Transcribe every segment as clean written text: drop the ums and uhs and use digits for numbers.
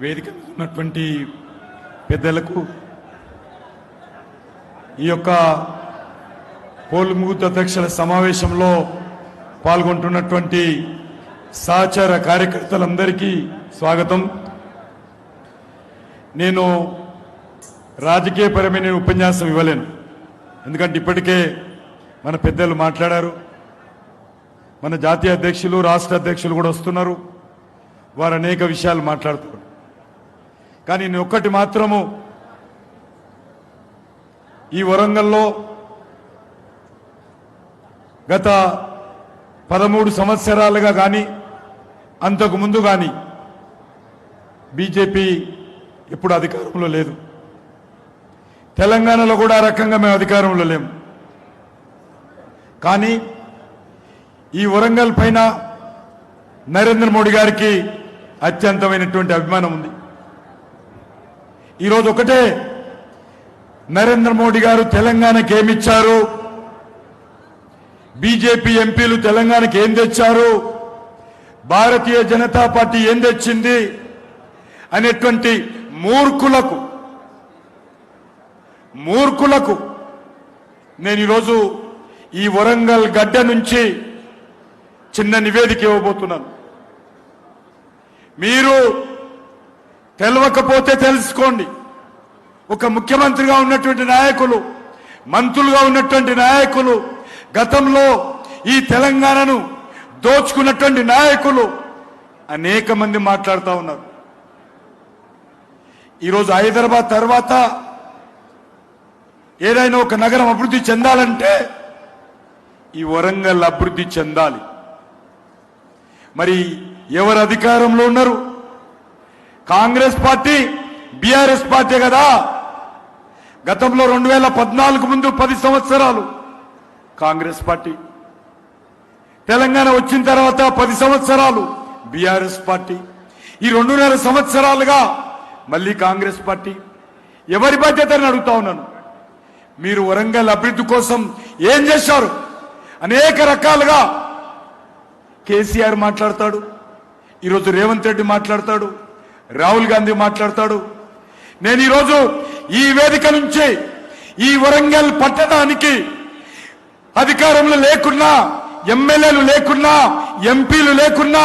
వేదిక మీద ఉన్నటువంటి పెద్దలకు ఈ యొక్క పోల్ముగుతు అధ్యక్షుల సమావేశంలో పాల్గొంటున్నటువంటి సహచర కార్యకర్తలందరికీ స్వాగతం. నేను రాజకీయపరమైన ఉపన్యాసం ఇవ్వలేను, ఎందుకంటే ఇప్పటికే మన పెద్దలు మాట్లాడారు. మన జాతీయ అధ్యక్షులు, రాష్ట్ర అధ్యక్షులు కూడా వస్తున్నారు, వారు అనేక విషయాలు మాట్లాడుతారు. కానీ నేను ఒక్కటి మాత్రము, ఈ వరంగల్లో గత 13 సంవత్సరాలుగా కానీ అంతకు ముందు కానీ బీజేపీ ఇప్పుడు అధికారంలో లేదు. తెలంగాణలో కూడా ఆ రకంగా మేము అధికారంలో లేము. కానీ ఈ వరంగల్ పైన నరేంద్ర మోడీ గారికి అత్యంతమైనటువంటి అభిమానం ఉంది. ఈరోజు ఒకటే, నరేంద్ర మోడీ గారు తెలంగాణకి ఏమిచ్చారు, బీజేపీ ఎంపీలు తెలంగాణకి ఏం తెచ్చారు, భారతీయ జనతా పార్టీ ఏం తెచ్చింది అనేటువంటి మూర్ఖులకు నేను ఈరోజు ఈ వరంగల్ గడ్డ నుంచి చిన్న నివేదిక ఇవ్వబోతున్నాను. మీరు తెలవకపోతే తెలుసుకోండి. ఒక ముఖ్యమంత్రిగా ఉన్నటువంటి నాయకులు, మంత్రులుగా ఉన్నటువంటి నాయకులు, గతంలో ఈ తెలంగాణను దోచుకున్నటువంటి నాయకులు అనేక మంది మాట్లాడుతూ ఉన్నారు. ఈరోజు హైదరాబాద్ తర్వాత ఏదైనా ఒక నగరం అభివృద్ధి చెందాలంటే ఈ వరంగల్ అభివృద్ధి చెందాలి. మరి ఎవరు అధికారంలో ఉన్నారు? కాంగ్రెస్ పార్టీ, బీఆర్ఎస్ పార్టీ కదా. గతంలో 2014 ముందు 10 సంవత్సరాలు కాంగ్రెస్ పార్టీ, తెలంగాణ వచ్చిన తర్వాత 10 సంవత్సరాలు బీఆర్ఎస్ పార్టీ, ఈ 2.5 సంవత్సరాలుగా మళ్ళీ కాంగ్రెస్ పార్టీ. ఎవరి బాధ్యతని అడుగుతా ఉన్నాను. మీరు వరంగల్ అభివృద్ధి కోసం ఏం చేశారు? అనేక రకాలుగా కేసీఆర్ మాట్లాడతాడు, ఈరోజు రేవంత్ రెడ్డి మాట్లాడతాడు, రాహుల్ గాంధీ మాట్లాడతాడు. నేను ఈరోజు ఈ వేదిక నుంచి ఈ వరంగల్ పట్టణానికి అధికారంలో లేకున్నా, ఎమ్మెల్యేలు లేకున్నా, ఎంపీలు లేకున్నా,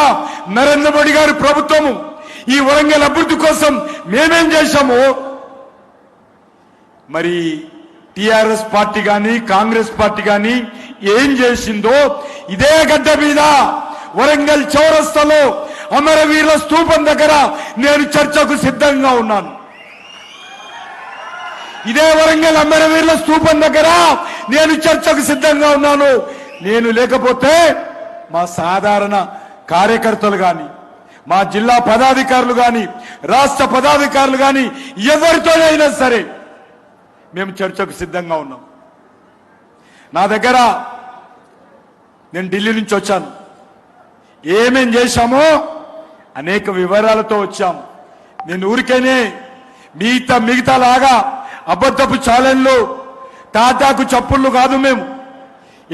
నరేంద్ర మోడీ గారి ప్రభుత్వము ఈ వరంగల్ అభివృద్ధి కోసం మేమేం చేశాము, మరి టిఆర్ఎస్ పార్టీ కానీ కాంగ్రెస్ పార్టీ కానీ ఏం చేసిందో ఇదే గడ్డ మీద వరంగల్ చౌరస్తాలో అమరవీరుల స్తూపం దగ్గర నేను చర్చకు సిద్ధంగా ఉన్నాను. ఇదే వరంగల్ అమరవీరుల స్తూపం దగ్గర నేను చర్చకు సిద్ధంగా ఉన్నాను. నేను లేకపోతే మా సాధారణ కార్యకర్తలు కానీ, మా జిల్లా పదాధికారులు కానీ, రాష్ట్ర పదాధికారులు కానీ ఎవరితోనైనా సరే మేము చర్చకు సిద్ధంగా ఉన్నాం. నా దగ్గర, నేను ఢిల్లీ నుంచి వచ్చాను, ఏమేం చేశామో అనేక వివరాలతో వచ్చాం. నేను ఊరికేనే మిగతా లాగా అబద్ధపు ఛాలెంజ్లు, తాటాకు చప్పుళ్ళు కాదు. మేము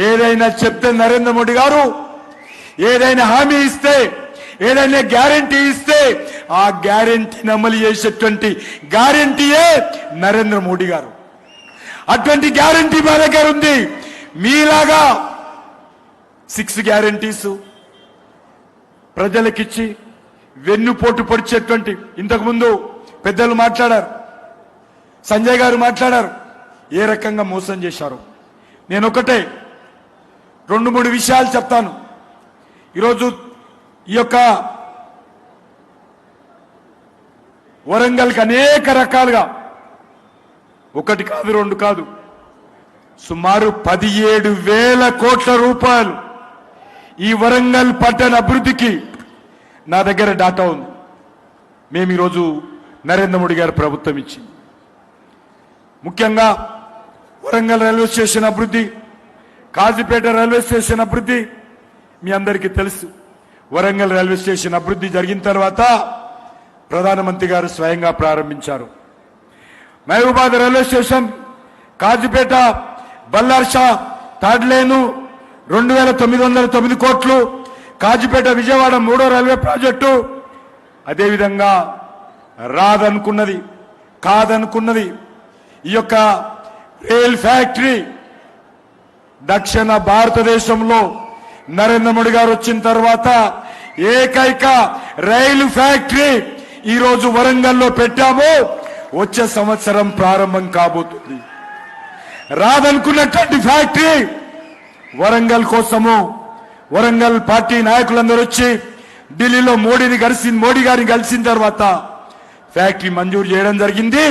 ఏదైనా చెప్తే నరేంద్ర మోడీ గారు ఏదైనా హామీ ఇస్తే, ఏదైనా గ్యారెంటీ ఇస్తే ఆ గ్యారెంటీని అమలు చేసేటువంటి గ్యారెంటీయే నరేంద్ర మోడీ గారు. అటువంటి గ్యారెంటీ మా దగ్గర ఉంది. మీలాగా 6 గ్యారెంటీస్ ప్రజలకిచ్చి వెన్నుపోటు పొడిచేటువంటి, ఇంతకుముందు పెద్దలు మాట్లాడారు, సంజయ్ గారు మాట్లాడారు, ఏ రకంగా మోసం చేశారు. నేను ఒకటే 2-3 విషయాలు చెప్తాను. ఈరోజు ఈ యొక్క వరంగల్కి అనేక రకాలుగా, 1 కాదు 2 కాదు, సుమారు 17,000 కోట్ల రూపాయలు ఈ వరంగల్ పట్టణ అభివృద్ధికి నా దగ్గర డాటా ఉంది. మేము ఈరోజు నరేంద్ర మోడీ గారి ప్రభుత్వం ఇచ్చింది. ముఖ్యంగా వరంగల్ రైల్వే స్టేషన్ అభివృద్ధి, కాజీపేట రైల్వే స్టేషన్ అభివృద్ధి మీ అందరికీ తెలుసు. వరంగల్ రైల్వే స్టేషన్ అభివృద్ధి జరిగిన తర్వాత ప్రధానమంత్రి గారు స్వయంగా ప్రారంభించారు. Mahabubabad railway station, Kazipet, Ballarshah, third లేను 2,909 కోట్లు, కాజీపేట విజయవాడ 3వ రైల్వే ప్రాజెక్టు, అదేవిధంగా రాదనుకున్నది, కాదనుకున్నది. ఈ యొక్క రైల్ ఫ్యాక్టరీ దక్షిణ భారతదేశంలో నరేంద్ర మోడీ గారు వచ్చిన తర్వాత ఏకైక రైలు ఫ్యాక్టరీ ఈరోజు వరంగల్లో పెట్టాము. వచ్చే సంవత్సరం ప్రారంభం కాబోతుంది. రాదనుకున్నటువంటి ఫ్యాక్టరీ వరంగల్ కోసము వరంగల్ పార్టీ నాయకులందరూ వచ్చి ఢిల్లీలో మోడీ గారిని కలిసిన తర్వాత ఫ్యాక్టరీ మంజూరు చేయడం జరిగింది.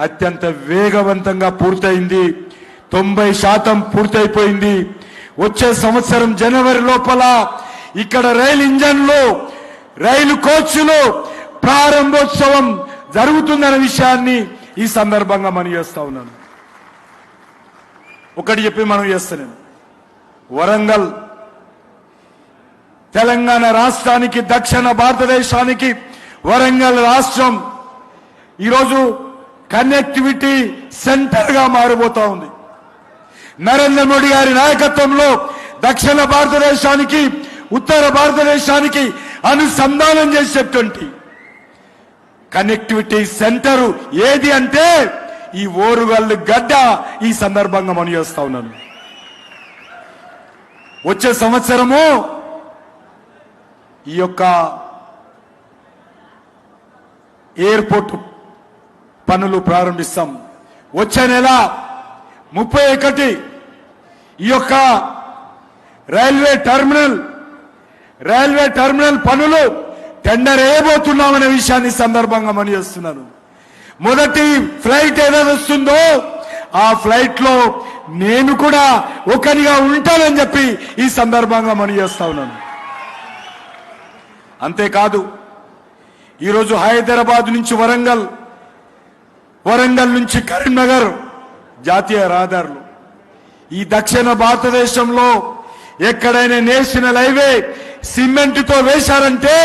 అత్యంత వేగవంతంగా పూర్తయింది. 90% పూర్తయిపోయింది. వచ్చే సంవత్సరం జనవరి లోపల ఇక్కడ రైలు ఇంజన్లు, రైలు కోచ్లు ప్రారంభోత్సవం జరుగుతుందనే విషయాన్ని ఈ సందర్భంగా మనం చేస్తా ఉన్నాను. ఒకటి చెప్పి మనం చేస్తున్నాను. వరంగల్ తెలంగాణ రాష్ట్రానికి, దక్షిణ భారతదేశానికి వరంగల్ రాష్ట్రం ఈరోజు కనెక్టివిటీ సెంటర్ గా మారిపోతా ఉంది. నరేంద్ర మోడీ గారి నాయకత్వంలో దక్షిణ భారతదేశానికి, ఉత్తర భారతదేశానికి అనుసంధానం చేసేటువంటి కనెక్టివిటీ సెంటర్ ఏది అంటే ఈ ఓరుగల్లు గడ్డ. ఈ సందర్భంగా మనం చేస్తా ఉన్నాను. వచ్చే సంవత్సరము ఈ యొక్క ఎయిర్పోర్ట్ పనులు ప్రారంభిస్తాం. వచ్చే నెల 31 ఈ యొక్క రైల్వే టెర్మినల్ పనులు టెండర్ వేయబోతున్నామనే విషయాన్ని సందర్భంగా మనం చేస్తున్నాను. మొదటి ఫ్లైట్ ఏదైనా వస్తుందో ఆ ఫ్లైట్ లో నేను కూడా ఒకరిగా ఉంటానని చెప్పి ఈ సందర్భంగా మనం చేస్తా ఉన్నాను. అంతేకాదు ఈరోజు హైదరాబాద్ నుంచి వరంగల్ నుంచి కరీంనగర్ జాతీయ రహదారులు, ఈ దక్షిణ భారతదేశంలో ఎక్కడైనా నేషనల్ హైవే సిమెంట్తో వేశారంటే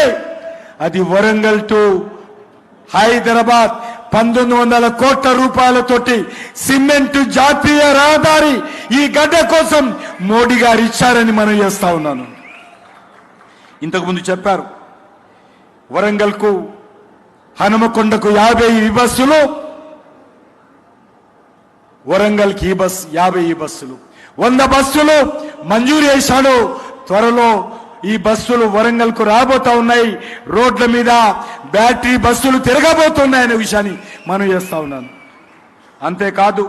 అది వరంగల్ టు హైదరాబాద్ 1900 కోట్ల రూపాయలతోటి సిమెంట్ జాతీయ రహదారి ఈ గడ్డ కోసం మోడీ గారు ఇచ్చారని మనం చేస్తా ఉన్నాను. ఇంతకుముందు చెప్పారు, వరంగల్ కు హనుమకొండకు 50 బస్సులు, వరంగల్ కి 50 బస్సులు, 100 బస్సులు మంజూరు చేశాడు. త్వరలో ఈ బస్సులు వరంగల్ కు రాబోతా ఉన్నాయి. రోడ్ల మీద బ్యాటరీ బస్సులు తిరగబోతున్నాయనే విషయాన్ని మనం చేస్తా ఉన్నాను. అంతేకాదు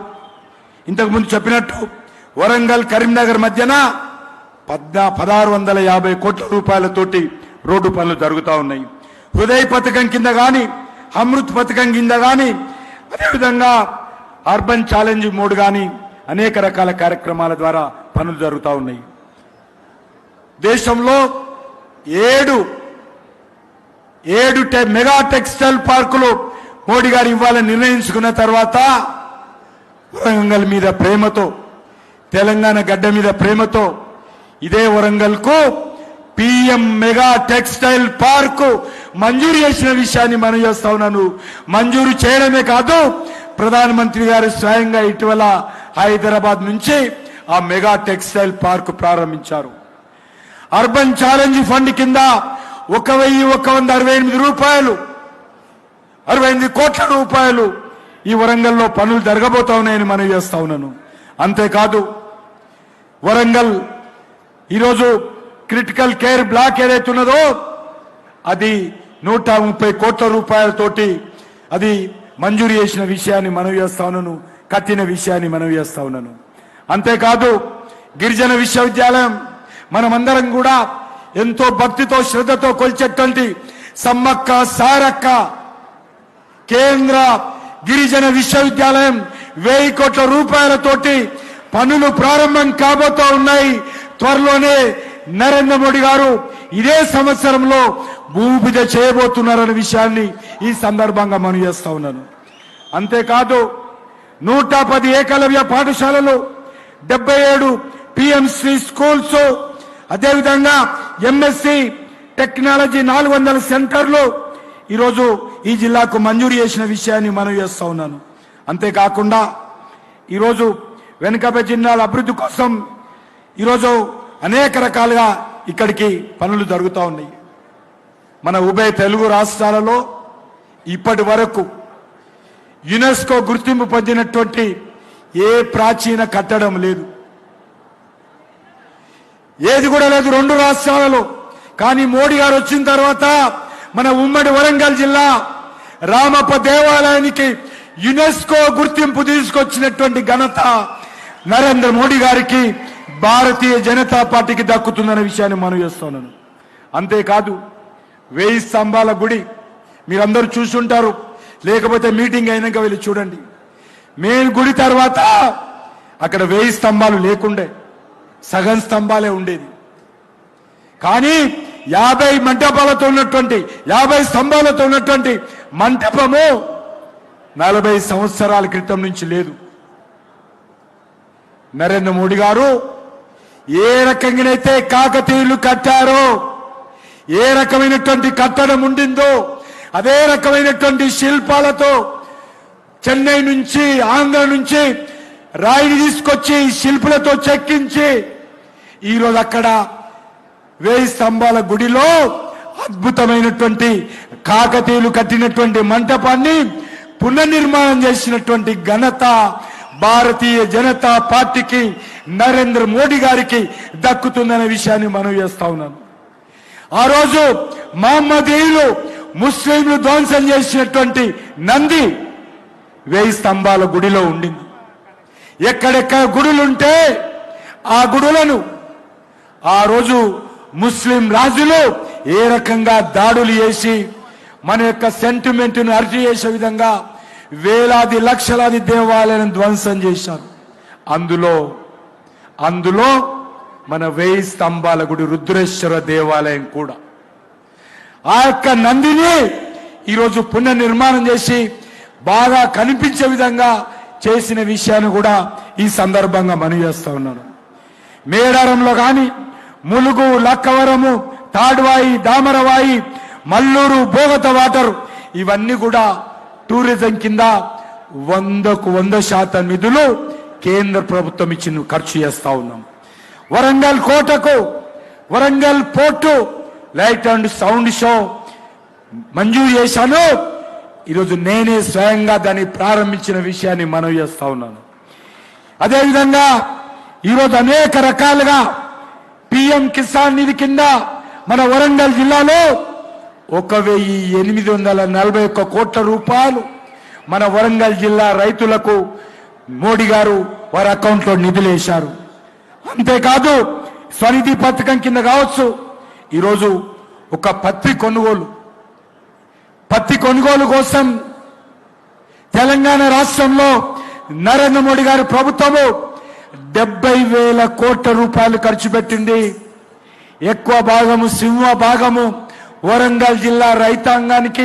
ఇంతకుముందు చెప్పినట్టు వరంగల్ కరీంనగర్ మధ్యన 1650 కోట్ల రూపాయలతోటి రోడ్డు పనులు జరుగుతూ ఉన్నాయి. హృదయ పథకం కింద కానీ, అమృత్ పథకం కింద కానీ, అదేవిధంగా అర్బన్ ఛాలెంజ్ మోడ్ కానీ అనేక రకాల కార్యక్రమాల ద్వారా పనులు జరుగుతూ ఉన్నాయి. దేశంలో 7 మెగా టెక్స్టైల్ పార్కులు మోడీ గారు ఇవ్వాలని నిర్ణయించుకున్న తర్వాత వరంగల్ మీద ప్రేమతో, తెలంగాణ గడ్డ మీద ప్రేమతో ఇదే వరంగల్ కు PM మెగా టెక్స్టైల్ పార్కు మంజూరు చేసిన విషయాన్ని మనం చేస్తా ఉన్నాను. మంజూరు చేయడమే కాదు, ప్రధానమంత్రి గారు స్వయంగా ఇటీవల హైదరాబాద్ నుంచి ఆ మెగా టెక్స్టైల్ పార్కు ప్రారంభించారు. అర్బన్ ఛాలెంజ్ ఫండ్ కింద 1168 కోట్ల రూపాయలు ఈ వరంగల్లో పనులు జరగబోతా ఉన్నాయని మనం చేస్తా ఉన్నాను. అంతేకాదు వరంగల్ ఈరోజు క్రిటికల్ కేర్ బ్లాక్ ఏదైతే ఉన్నదో అది 130 కోట్ల రూపాయలతోటి అది మంజూరు చేసిన విషయాన్ని మనం చేస్తా ఉన్నాను. కట్టిన విషయాన్ని మనం చేస్తా ఉన్నాను. అంతేకాదు గిరిజన విశ్వవిద్యాలయం మనమందరం కూడా ఎంతో భక్తితో శ్రద్ధతో కొలిచేటువంటి సమ్మక్క సారక్క కేంద్ర గిరిజన విశ్వవిద్యాలయం 1000 కోట్ల రూపాయలతోటి పనులు ప్రారంభం కాబోతూ ఉన్నాయి. త్వరలోనే నరేంద్ర మోడీ గారు ఇదే సంవత్సరంలో భూమి పూజ చేయబోతున్నారనే విషయాన్ని ఈ సందర్భంగా మనం చేస్తా ఉన్నాను. అంతేకాదు 110 ఏకలవ్య పాఠశాలలు, 77 PMC స్కూల్స్, అదేవిధంగా MSc టెక్నాలజీ 400 సెంటర్లు ఈరోజు ఈ జిల్లాకు మంజూరు చేసిన విషయాన్ని మనం చేస్తా ఉన్నాను. అంతేకాకుండా ఈరోజు వెనుకబడిన జిల్లాల అభివృద్ధి కోసం ఈరోజు అనేక రకాలుగా ఇక్కడికి పనులు జరుగుతూ ఉన్నాయి. మన ఉభయ తెలుగు రాష్ట్రాలలో ఇప్పటి వరకు యునెస్కో గుర్తింపు పొందినటువంటి ఏ ప్రాచీన కట్టడం లేదు, ఏది కూడా లేదు 2 రాష్ట్రాలలో. కానీ మోడీ గారు వచ్చిన తర్వాత మన ఉమ్మడి వరంగల్ జిల్లా రామప్ప దేవాలయానికి యునెస్కో గుర్తింపు తీసుకొచ్చినటువంటి ఘనత నరేంద్ర మోడీ గారికి, భారతీయ జనతా పార్టీకి దక్కుతుందనే విషయాన్ని మనం చేస్తున్నాను. అంతేకాదు 1000 స్తంభాల గుడి మీరందరూ చూసుంటారు, లేకపోతే మీటింగ్ అయినాక వెళ్ళి చూడండి. మెయిన్ గుడి తర్వాత అక్కడ 1000 స్తంభాలు లేకుండే, సగం స్తంభాలే ఉండేది. కానీ 50 మంటపాలతో ఉన్నటువంటి 50 స్తంభాలతో ఉన్నటువంటి మంటపము 40 సంవత్సరాల క్రితం నుంచి లేదు. నరేంద్ర మోడీ గారు ఏ రకంగానైతే కాకతీయులు కట్టారో, ఏ రకమైనటువంటి కట్టడం ఉండిందో అదే రకమైనటువంటి శిల్పాలతో చెన్నై నుంచి, ఆంధ్ర నుంచి రాయిని తీసుకొచ్చి శిల్పులతో చెక్కించి ఈరోజు అక్కడ 1000 స్తంభాల గుడిలో అద్భుతమైనటువంటి కాకతీయులు కట్టినటువంటి మంటపాన్ని పునర్నిర్మాణం చేసినటువంటి ఘనత భారతీయ జనతా పార్టీకి, నరేంద్ర మోడీ గారికి దక్కుతుందనే విషయాన్ని మనం చేస్తా ఉన్నాం. ఆ రోజు మహమ్మదీయులు ముస్లింలు ధ్వంసం చేసినటువంటి నంది 1000 స్తంభాల గుడిలో ఉండింది. ఎక్కడెక్కడ గుడులుంటే ఆ గుడులను ఆ రోజు ముస్లిం రాజులు ఏ రకంగా దాడులు చేసి మన యొక్క సెంటిమెంట్ను అర్జీ చేసే విధంగా వేలాది లక్షలాది దేవాలయాలను ధ్వంసం చేశారు. అందులో మన 1000 స్తంభాల గుడి రుద్రేశ్వర దేవాలయం కూడా. ఆ యొక్క నందిని ఈరోజు పునర్నిర్మాణం చేసి బాగా కనిపించే విధంగా చేసిన విషయాన్ని కూడా ఈ సందర్భంగా మనవి చేస్తా ఉన్నాను. మేడారంలో కానీ ములుగు, లక్కవరము, తాడ్వాయి, దామరవాయి, మల్లూరు, బోగత వాటర్ ఇవన్నీ కూడా టూరిజం కింద 100కు 100% నిధులు కేంద్ర ప్రభుత్వం ఇచ్చిన ఖర్చు చేస్తా ఉన్నాం. వరంగల్ కోటకు, Warangal port light and sound show మంజూరు చేశాను. ఈరోజు నేనే స్వయంగా దాన్ని ప్రారంభించిన విషయాన్ని మనవి చేస్తా ఉన్నాను. అదేవిధంగా ఈరోజు అనేక రకాలుగా పిఎం కిసాన్ నిధి కింద మన వరంగల్ జిల్లాలో 1841 కోట్ల రూపాయలు మన వరంగల్ జిల్లా రైతులకు మోడీ గారు వారి అకౌంట్లో నిధులు వేశారు. అంతేకాదు స్వనిధి పథకం కింద కావచ్చు, ఈరోజు ఒక పత్తి కొనుగోలు కోసం తెలంగాణ రాష్ట్రంలో నరేంద్ర మోడీ గారి ప్రభుత్వము 70,000 కోట్ల రూపాయలు ఖర్చు పెట్టింది. ఎక్కువ భాగము, సింహ భాగము వరంగల్ జిల్లా రైతాంగానికి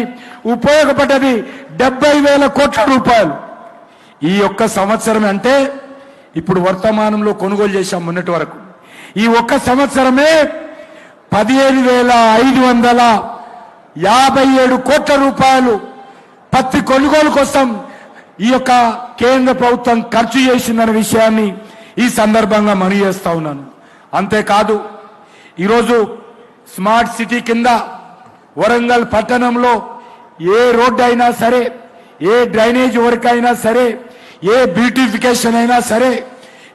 ఉపయోగపడ్డది 70,000 కోట్ల రూపాయలు. ఈ ఒక్క సంవత్సరం అంటే ఇప్పుడు వర్తమానంలో కొనుగోలు చేశాం మొన్నటి వరకు. ఈ ఒక్క సంవత్సరమే 15,557 కోట్ల రూపాయలు పత్తి కొనుగోలు కోసం ఈ యొక్క కేంద్ర ప్రభుత్వం ఖర్చు చేసిందన్న విషయాన్ని ఈ సందర్భంగా మనవి చేస్తా ఉన్నాను. అంతేకాదు ఈరోజు స్మార్ట్ సిటీ కింద వరంగల్ పట్టణంలో ఏ రోడ్డు అయినా సరే, ఏ డ్రైనేజ్ వర్క్ అయినా సరే, ఏ బ్యూటిఫికేషన్ అయినా సరే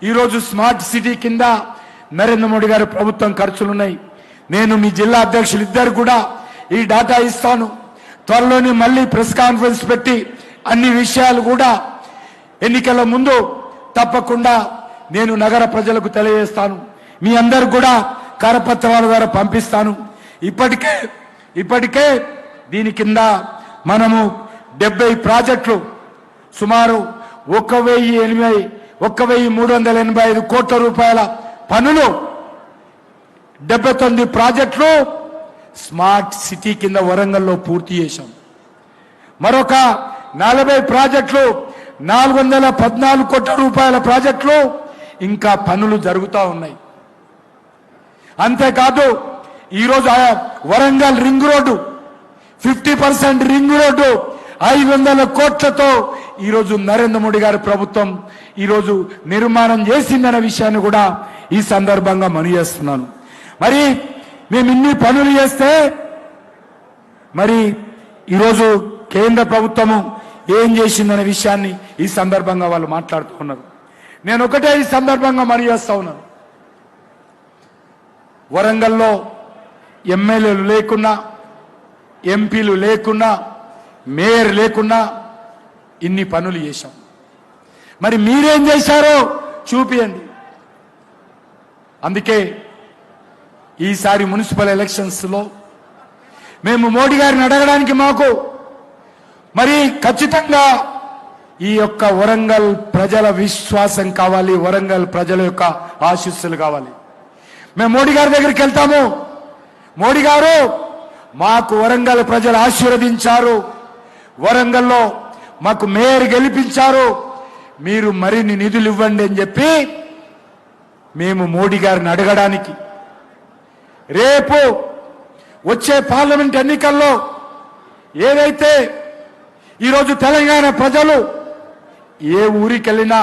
ఈరోజు స్మార్ట్ సిటీ కింద నరేంద్ర మోడీ గారి ప్రభుత్వం ఖర్చులున్నాయి. నేను మీ జిల్లా అధ్యక్షులు ఇద్దరు కూడా ఈ డాటా ఇస్తాను. త్వరలోనే మళ్ళీ ప్రెస్ కాన్ఫరెన్స్ పెట్టి అన్ని విషయాలు కూడా ఎన్నికల ముందు తప్పకుండా నేను నగర ప్రజలకు తెలియజేస్తాను. మీ అందరు కూడా కరపత్రాల ద్వారా పంపిస్తాను. ఇప్పటికే దీని కింద మనము 70 ప్రాజెక్టులు సుమారు 1,385 కోట్ల రూపాయల పనులు 79 ప్రాజెక్టులు స్మార్ట్ సిటీ కింద వరంగల్లో పూర్తి చేశాం. మరొక 40 ప్రాజెక్టులు 414 కోట్ల రూపాయల ప్రాజెక్టులు ఇంకా పనులు జరుగుతూ ఉన్నాయి. అంతేకాదు ఈరోజు Warangal ring road 50% ring road 500 కోట్లతో ఈరోజు నరేంద్ర మోడీ గారి ప్రభుత్వం ఈరోజు నిర్మాణం చేసిందన్న విషయాన్ని కూడా ఈ సందర్భంగా మనవి చేస్తున్నాను. మరి మేము ఇన్ని పనులు చేస్తే మరి ఈరోజు కేంద్ర ప్రభుత్వము ఏం చేసిందనే విషయాన్ని ఈ సందర్భంగా వాళ్ళు మాట్లాడుతూ ఉన్నారు. నేను ఒకటే ఈ సందర్భంగా మనయేస్తా ఉన్నాను, వరంగల్లో ఎమ్మెల్యేలు లేకున్నా, ఎంపీలు లేకున్నా, మేయర్ లేకున్నా ఇన్ని పనులు చేశాం. మరి మీరేం చేశారో చూపియండి. అందుకే ఈసారి మున్సిపల్ ఎలక్షన్స్ లో మేము మోడీ గారిని అడగడానికి మాకు మరి ఖచ్చితంగా ఈ యొక్క వరంగల్ ప్రజల విశ్వాసం కావాలి, వరంగల్ ప్రజల యొక్క ఆశీస్సులు కావాలి. మేము మోడీ గారి దగ్గరికి వెళ్తాము, మోడీ గారు మాకు వరంగల్ ప్రజలు ఆశీర్వదించారు, వరంగల్లో మాకు మేయర్ గెలిపించారు, మీరు మరిన్ని నిధులు ఇవ్వండి అని చెప్పి మేము మోడీ గారిని అడగడానికి రేపు వచ్చే పార్లమెంట్ ఎన్నికల్లో ఏదైతే ఈరోజు తెలంగాణ ప్రజలు ఏ ఊరికి వెళ్ళినా,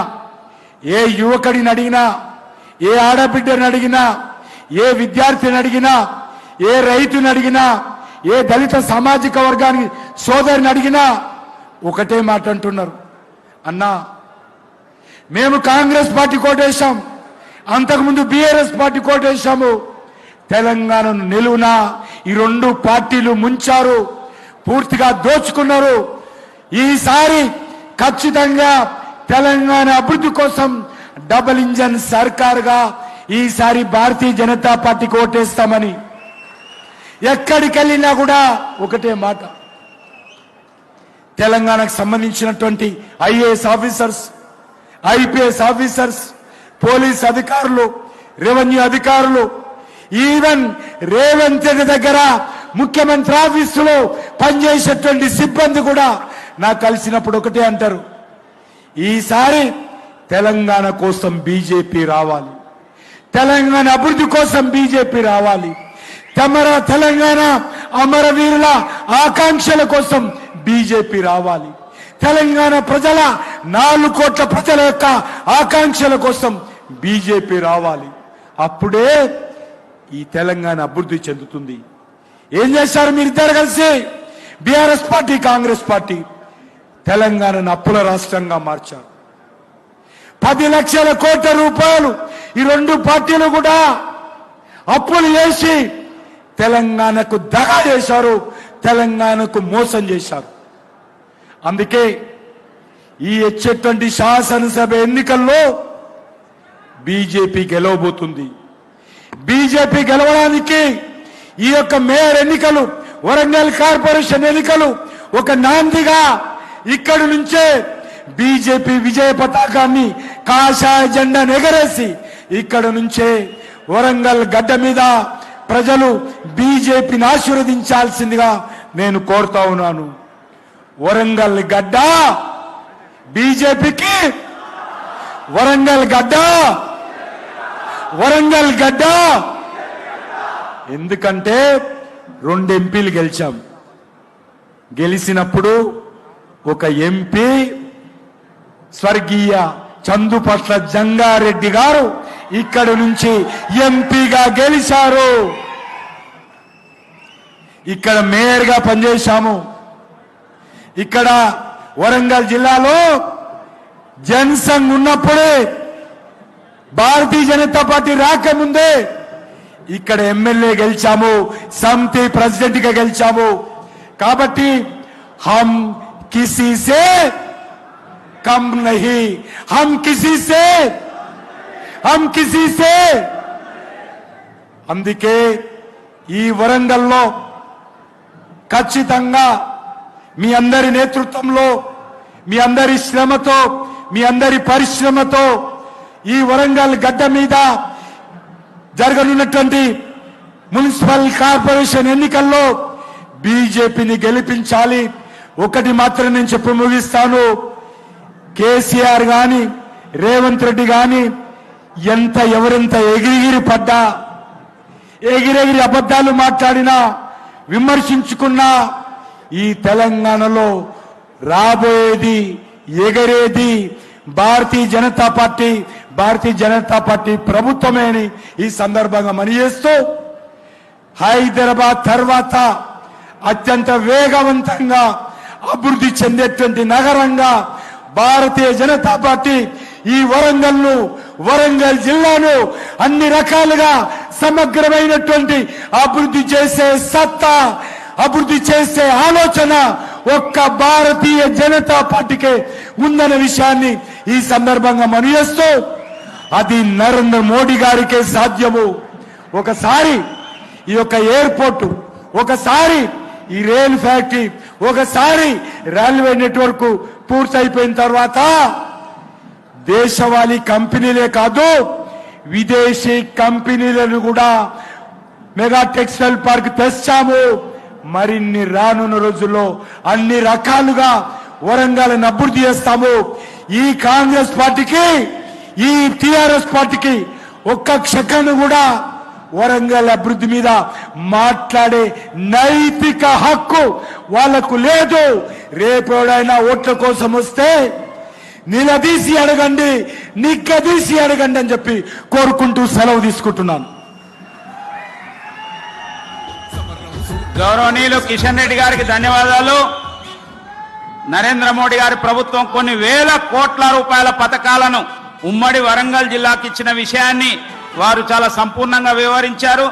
ఏ యువకుడిని అడిగినా, ఏ ఆడబిడ్డని అడిగినా, ఏ విద్యార్థిని అడిగినా, ఏ రైతుని అడిగినా, ఏ దళిత సామాజిక వర్గానికి సోదరిని అడిగినా ఒకటే మాట అంటున్నారు, అన్నా మేము కాంగ్రెస్ పార్టీ కోటేశాం, అంతకుముందు బీఆర్ఎస్ పార్టీ కోటేశాము, తెలంగాణను నిలువునా ఈ రెండు పార్టీలు ముంచారు, పూర్తిగా దోచుకున్నారు. ఈసారి ఖచ్చితంగా తెలంగాణ అభివృద్ధి కోసం డబుల్ ఇంజన్ సర్కార్గా ఈసారి భారతీయ జనతా పార్టీకి ఓటేస్తామని ఎక్కడికి వెళ్ళినా కూడా ఒకటే మాట, తెలంగాణకు సంబంధించినటువంటి IAS officers, IPS officers, police అధికారులు, రెవెన్యూ అధికారులు, ఈవెన్ రేవంత్ రెడ్డి దగ్గర ముఖ్యమంత్రి ఆఫీసులో పనిచేసేటువంటి సిబ్బంది కూడా నాకు కలిసినప్పుడు ఒకటే అంటారు, ఈసారి తెలంగాణ కోసం బీజేపీ రావాలి, తెలంగాణ అభివృద్ధి కోసం బీజేపీ రావాలి, తెలంగాణ అమరవీరుల ఆకాంక్షల కోసం బీజేపీ రావాలి, తెలంగాణ ప్రజల 4 కోట్ల ప్రజల యొక్క ఆకాంక్షల కోసం బీజేపీ రావాలి. అప్పుడే ఈ తెలంగాణ అభివృద్ధి చెందుతుంది. ఏం చేశారు మీరిద్దరు కలిసి? బీఆర్ఎస్ పార్టీ, కాంగ్రెస్ పార్టీ తెలంగాణను అప్పుల రాష్ట్రంగా మార్చారు. 10 లక్షల కోట్ల రూపాయలు ఈ రెండు పార్టీలు కూడా అప్పులు చేసి తెలంగాణకు దగా చేశారు, తెలంగాణకు మోసం చేశారు. అందుకే ఈ వచ్చేటువంటి శాసనసభ ఎన్నికల్లో బీజేపీ గెలవబోతుంది. బీజేపీ గెలవడానికి ఈ యొక్క మేయర్ ఎన్నికలు, వరంగల్ కార్పొరేషన్ ఎన్నికలు ఒక నాందిగా ఇక్కడి నుంచే బీజేపీ విజయ పతాకాన్ని, కాషాయ జెండాను ఎగరేసి ఇక్కడి నుంచే వరంగల్ గడ్డ మీద ప్రజలు బీజేపీని ఆశీర్వదించాల్సిందిగా నేను కోరుతా ఉన్నాను. వరంగల్ గడ్డ బీజేపీకి, వరంగల్ గడ్డ, వరంగల్ గడ్డ. ఎందుకంటే 2 ఎంపీలు గెలిచాం. గెలిచినప్పుడు ఒక ఎంపీ స్వర్గీయ చందుపట్ల జంగారెడ్డి గారు ఇక్కడ నుంచి ఎంపీగా గెలిచారు. ఇక్కడ మేయర్గా పనిచేశాము. ఇక్కడ వరంగల్ జిల్లాలో జనసంఘ్ ఉన్నప్పుడే, భారతీయ జనతా పార్టీ రాకముందే ఇక్కడ ఎమ్మెల్యే గెలిచాము, సమితి ప్రెసిడెంట్ గా గెలిచాము. కాబట్టి हम किसी से कम नहीं, हम किसी से అందుకే ఈ వరంగల్లో ఖచ్చితంగా మీ అందరి నేతృత్వంలో, మీ అందరి శ్రమతో, మీ అందరి పరిశ్రమతో ఈ వరంగల్ గడ్డ మీద జరగనున్నటువంటి మున్సిపల్ కార్పొరేషన్ ఎన్నికల్లో బీజేపీని గెలిపించాలి. ఒకటి మాత్రం నేను చెప్పి ముగిస్తాను, కేసీఆర్ గాని రేవంత్ రెడ్డి గాని ఎవరెంత ఎగిరిగిరి పడ్డా, ఎగిరెగిరి అబద్ధాలు మాట్లాడినా, విమర్శించుకున్నా, ఈ తెలంగాణలో రాబోయేది, ఎగరేది భారతీయ జనతా పార్టీ ప్రభుత్వమే అని ఈ సందర్భంగా మనయేస్తూ, హైదరాబాద్ తర్వాత అత్యంత వేగవంతంగా అభివృద్ధి చెందేటువంటి నగరంగా భారతీయ జనతా పార్టీ ఈ వరంగల్ జిల్లాను అన్ని రకాలుగా సమగ్రమైనటువంటి అభివృద్ధి చేసే సత్తా, అభివృద్ధి చేసే ఆలోచన ఒక్క భారతీయ జనతా పార్టీకే ఉందన్న విషయాన్ని ఈ సందర్భంగా మనవి చేస్తూ, అది నరేంద్ర మోడీ గారికే సాధ్యము. ఒకసారి ఈ యొక్క ఎయిర్పోర్టు, ఒకసారి ఈ రైలు ఫ్యాక్టరీ, ఒకసారి రైల్వే నెట్వర్క్ పూర్తయిపోయిన తర్వాత దేశవాళీ కంపెనీలే కాదు విదేశీ కంపెనీలను కూడా మెగా టెక్స్టైల్ పార్క్ తెచ్చాము. మరిన్ని రానున్న రోజుల్లో అన్ని రకాలుగా వరంగల్ని అభివృద్ధి చేస్తాము. ఈ కాంగ్రెస్ పార్టీకి, ఈ టిఆర్ఎస్ పార్టీకి ఒక్క క్షణం కూడా వరంగల్ అభివృద్ధి మీద మాట్లాడే నైతిక హక్కు వాళ్లకు లేదు. రేపు ఎవడైనా ఓట్ల కోసం వస్తే నిలదీసి అడగండి, నిగ్గదీసి అడగండి అని చెప్పి కోరుకుంటూ సెలవు తీసుకుంటున్నాను. గౌరవనీయులు కిషన్ రెడ్డి గారికి ధన్యవాదాలు. నరేంద్ర మోడీ గారి ప్రభుత్వం కొన్ని వేల కోట్ల రూపాయల పథకాలను ఉమ్మడి వరంగల్ జిల్లాకి ఇచ్చిన విషయాన్ని వారు చాలా సంపూర్ణంగా వివరించారు.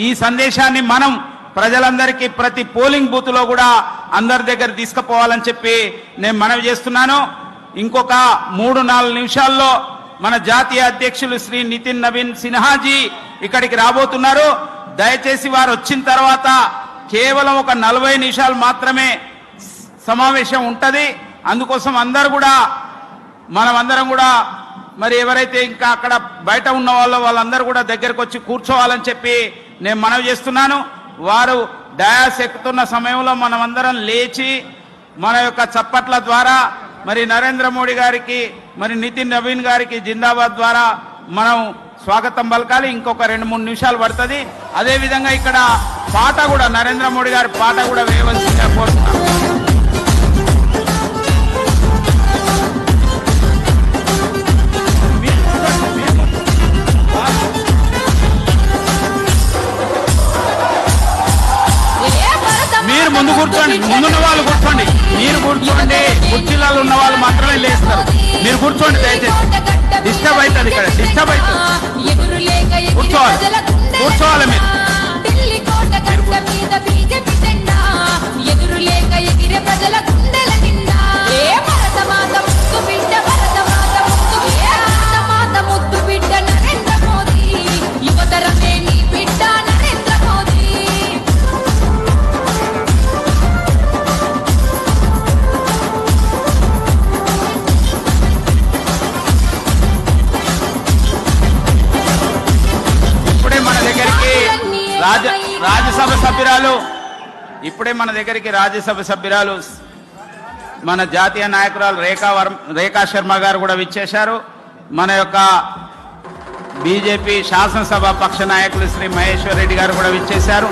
ఈ సందేశాన్ని మనం ప్రజలందరికీ ప్రతి పోలింగ్ బూత్ లో కూడా అందరి దగ్గర తీసుకుపోవాలని చెప్పి నేను మనవి చేస్తున్నాను. ఇంకొక 3-4 నిమిషాల్లో మన జాతీయ అధ్యక్షులు శ్రీ నితిన్ నవీన్ సిన్హాజీ ఇక్కడికి రాబోతున్నారు. దయచేసి వారు వచ్చిన తర్వాత కేవలం ఒక 40 నిమిషాలు మాత్రమే సమావేశం ఉంటది. అందుకోసం మనమందరం కూడా మరి ఎవరైతే ఇంకా అక్కడ బయట ఉన్న వాళ్ళందరూ కూడా దగ్గరకు వచ్చి కూర్చోవాలని చెప్పి నేను మనవి చేస్తున్నాను. వారు డయాస్ ఎక్కుతున్న సమయంలో మనమందరం లేచి మన యొక్క చప్పట్ల ద్వారా మరి నరేంద్ర మోడీ గారికి, మరి నితిన్ నవీన్ గారికి జిందాబాద్ ద్వారా మనం స్వాగతం పలకాలి. ఇంకొక 2-3 నిమిషాలు పడుతుంది. అదే విధంగా ఇక్కడ పాట కూడా, నరేంద్ర మోడీ గారి పాట కూడా వేయవలసిందిగా కోరుతున్నాం. మీరు ముందు కూర్చోండి, ముందున్న వాళ్ళు కూర్చోండి, మీరు కూర్చోండి. కుర్చీలలో ఉన్న వాళ్ళు మాత్రమే లేస్తారు. మీరు కూర్చోండి దయచేసి. డిస్టర్బ్ అవుతుంది, ఇక్కడ డిస్టర్బ్ అవుతుంది. కూర్చోవాలి మీరు. ఇప్పుడే మన దగ్గరికి రాజ్యసభ సభ్యురాలు మన జాతీయ నాయకురాలు రేఖా శర్మ గారు కూడా విచ్చేశారు. మన యొక్క బీజేపీ శాసనసభ పక్ష నాయకులు శ్రీ మహేశ్వర్ రెడ్డి గారు కూడా విచ్చేశారు.